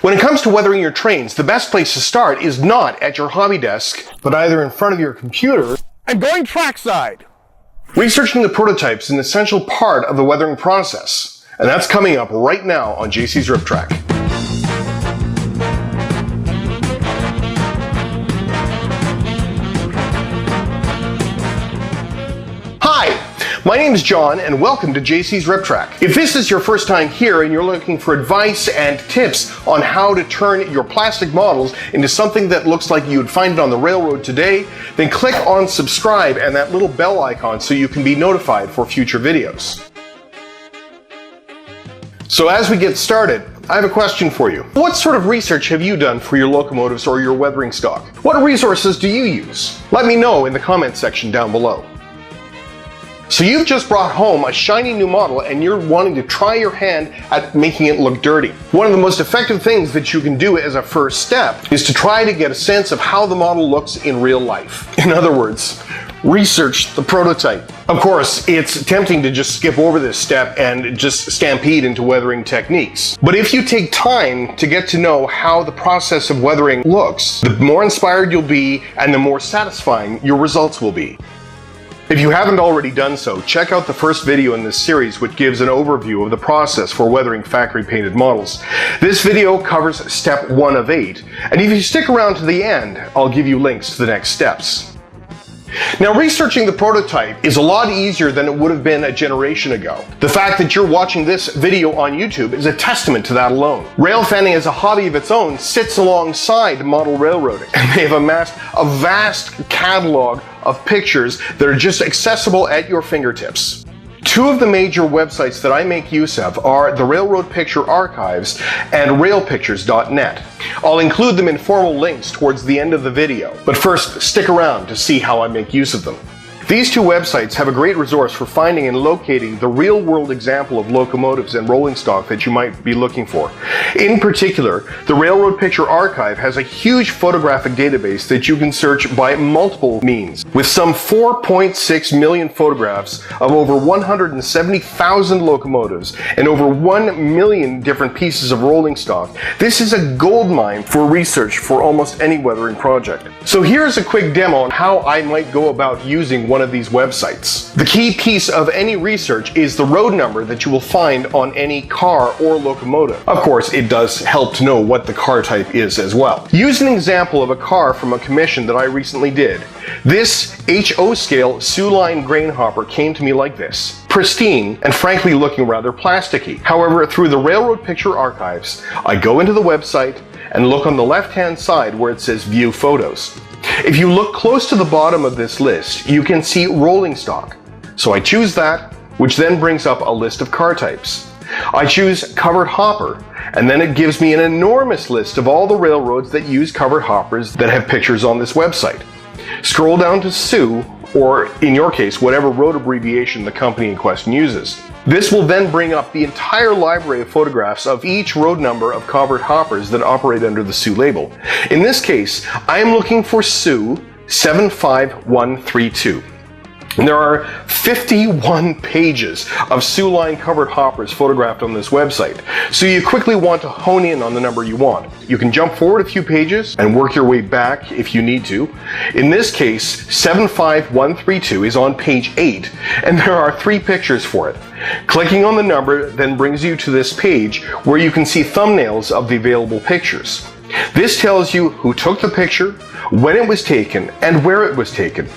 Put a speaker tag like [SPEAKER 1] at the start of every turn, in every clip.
[SPEAKER 1] When it comes to weathering your trains, the best place to start is not at your hobby desk, but either in front of your computer and going trackside. Researching the prototype is an essential part of the weathering process, and that's coming up right now on JC's Riptrack. My name is John and welcome to JC's Riptrack. If this is your first time here and you're looking for advice and tips on how to turn your plastic models into something that looks like you would find it on the railroad today, then click on subscribe and that little bell icon so you can be notified for future videos. So as we get started, I have a question for you. What sort of research have you done for your locomotives or your weathering stock? What resources do you use? Let me know in the comments section down below. So you've just brought home a shiny new model and you're wanting to try your hand at making it look dirty. One of the most effective things that you can do as a first step is to try to get a sense of how the model looks in real life. In other words, research the prototype. Of course, it's tempting to just skip over this step and just stampede into weathering techniques. But if you take time to get to know how the process of weathering looks, the more inspired you'll be and the more satisfying your results will be. If you haven't already done so, check out the first video in this series which gives an overview of the process for weathering factory painted models. This video covers step 1 of 8, and if you stick around to the end, I'll give you links to the next steps. Now, researching the prototype is a lot easier than it would have been a generation ago. The fact that you're watching this video on YouTube is a testament to that alone. Rail fanning as a hobby of its own sits alongside model railroading, and they have amassed a vast catalog of pictures that are just accessible at your fingertips. Two of the major websites that I make use of are the Railroad Picture Archives and railpictures.net. I'll include them in formal links towards the end of the video, but first stick around to see how I make use of them. These two websites have a great resource for finding and locating the real-world example of locomotives and rolling stock that you might be looking for. In particular, the Railroad Picture Archive has a huge photographic database that you can search by multiple means. With some 4.6 million photographs of over 170,000 locomotives and over 1 million different pieces of rolling stock, this is a goldmine for research for almost any weathering project. So here's a quick demo on how I might go about using one of these websites. The key piece of any research is the road number that you will find on any car or locomotive. Of course, it does help to know what the car type is as well. Use an example of a car from a commission that I recently did. This HO scale Sioux line grain hopper came to me like this, pristine and frankly looking rather plasticky. However, through the Railroad Picture Archives, I go into the website and look on the left-hand side where it says View Photos. If you look close to the bottom of this list, you can see rolling stock. So I choose that, which then brings up a list of car types. I choose covered hopper, and then it gives me an enormous list of all the railroads that use covered hoppers that have pictures on this website. Scroll down to Sioux, or in your case, whatever road abbreviation the company in question uses. This will then bring up the entire library of photographs of each road number of covered hoppers that operate under the Sioux label. In this case, I am looking for Sioux 75132. And there are 51 pages of Sioux line covered hoppers photographed on this website, so you quickly want to hone in on the number you want. You can jump forward a few pages and work your way back if you need to. In this case, 75132 is on page 8, and there are 3 pictures for it. Clicking on the number then brings you to this page where you can see thumbnails of the available pictures. This tells you who took the picture, when it was taken, and where it was taken.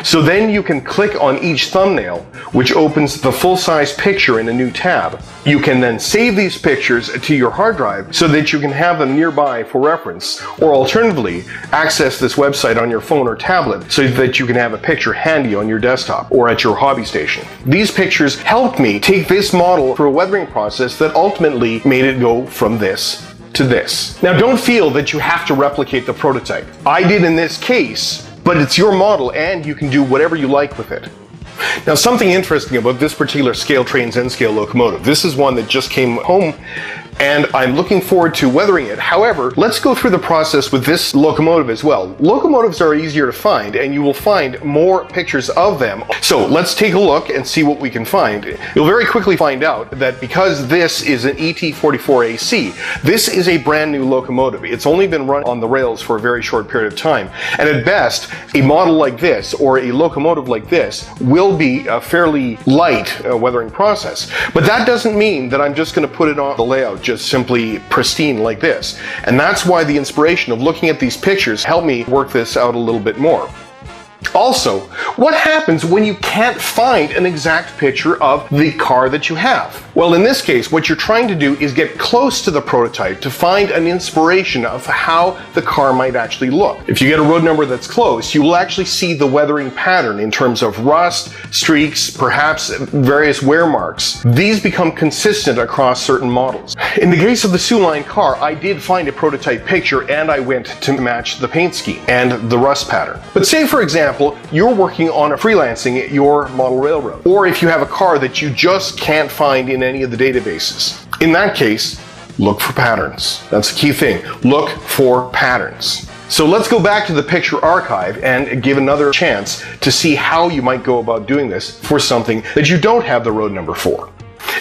[SPEAKER 1] So then you can click on each thumbnail, which opens the full-size picture in a new tab. You can then save these pictures to your hard drive so that you can have them nearby for reference, or alternatively, access this website on your phone or tablet so that you can have a picture handy on your desktop or at your hobby station. These pictures helped me take this model through a weathering process that ultimately made it go from this to this. Now, don't feel that you have to replicate the prototype. I did in this case, but it's your model and you can do whatever you like with it. Now, something interesting about this particular scale trains N scale locomotive, this is one that just came home and I'm looking forward to weathering it. However, let's go through the process with this locomotive as well. Locomotives are easier to find, and you will find more pictures of them. So let's take a look and see what we can find. You'll very quickly find out that because this is an ET44AC, this is a brand new locomotive. It's only been run on the rails for a very short period of time, and at best, a model like this or a locomotive like this will be a fairly light weathering process. But that doesn't mean that I'm just going to put it on the layout just simply pristine like this. And that's why the inspiration of looking at these pictures helped me work this out a little bit more. Also, what happens when you can't find an exact picture of the car that you have? Well, in this case, what you're trying to do is get close to the prototype to find an inspiration of how the car might actually look. If you get a road number that's close, you will actually see the weathering pattern in terms of rust, streaks, perhaps various wear marks. These become consistent across certain models. In the case of the Soo Line car, I did find a prototype picture and I went to match the paint scheme and the rust pattern. But say, for example, you're working on a freelancing at your model railroad, or if you have a car that you just can't find in any of the databases. In that case, look for patterns. That's the key thing. Look for patterns. So let's go back to the picture archive and give another chance to see how you might go about doing this for something that you don't have the road number for.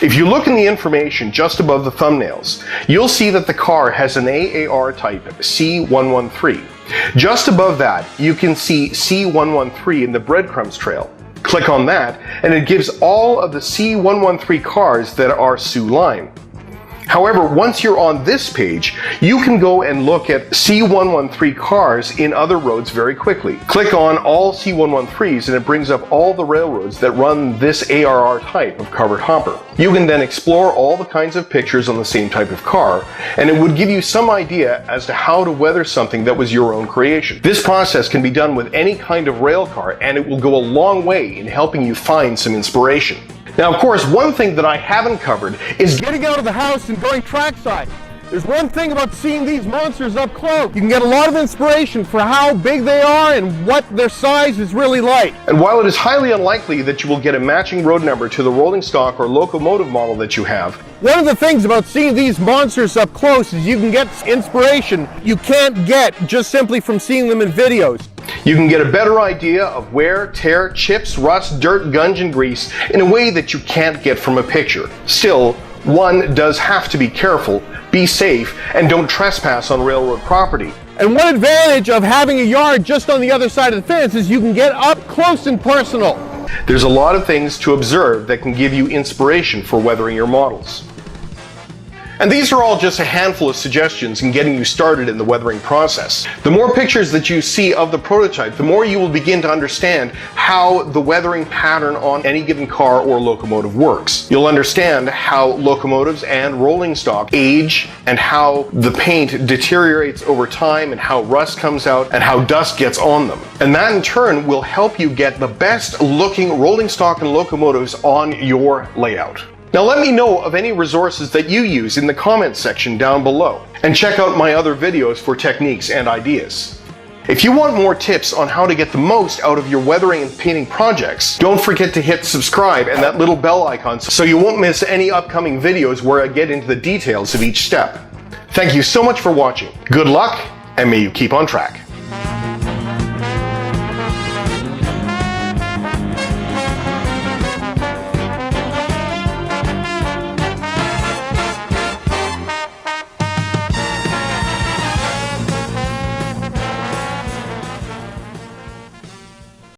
[SPEAKER 1] If you look in the information just above the thumbnails, you'll see that the car has an AAR type C113. Just above that, you can see C113 in the breadcrumbs trail. Click on that, and it gives all of the C113 cars that are Soo Line. However, once you're on this page, you can go and look at C113 cars in other roads very quickly. Click on all C113s and it brings up all the railroads that run this ARR type of covered hopper. You can then explore all the kinds of pictures on the same type of car, and it would give you some idea as to how to weather something that was your own creation. This process can be done with any kind of rail car, and it will go a long way in helping you find some inspiration. Now, of course, one thing that I haven't covered is getting out of the house and going trackside. There's one thing about seeing these monsters up close. You can get a lot of inspiration for how big they are and what their size is really like. And while it is highly unlikely that you will get a matching road number to the rolling stock or locomotive model that you have, one of the things about seeing these monsters up close is you can get inspiration you can't get just simply from seeing them in videos. You can get a better idea of wear, tear, chips, rust, dirt, gunge, and grease in a way that you can't get from a picture. Still, one does have to be careful, be safe, and don't trespass on railroad property. And one advantage of having a yard just on the other side of the fence is you can get up close and personal. There's a lot of things to observe that can give you inspiration for weathering your models. And these are all just a handful of suggestions in getting you started in the weathering process. The more pictures that you see of the prototype, the more you will begin to understand how the weathering pattern on any given car or locomotive works. You'll understand how locomotives and rolling stock age, and how the paint deteriorates over time, and how rust comes out, and how dust gets on them. And that in turn will help you get the best looking rolling stock and locomotives on your layout. Now let me know of any resources that you use in the comments section down below, and check out my other videos for techniques and ideas. If you want more tips on how to get the most out of your weathering and painting projects, don't forget to hit subscribe and that little bell icon so you won't miss any upcoming videos where I get into the details of each step. Thank you so much for watching. Good luck, and may you keep on track.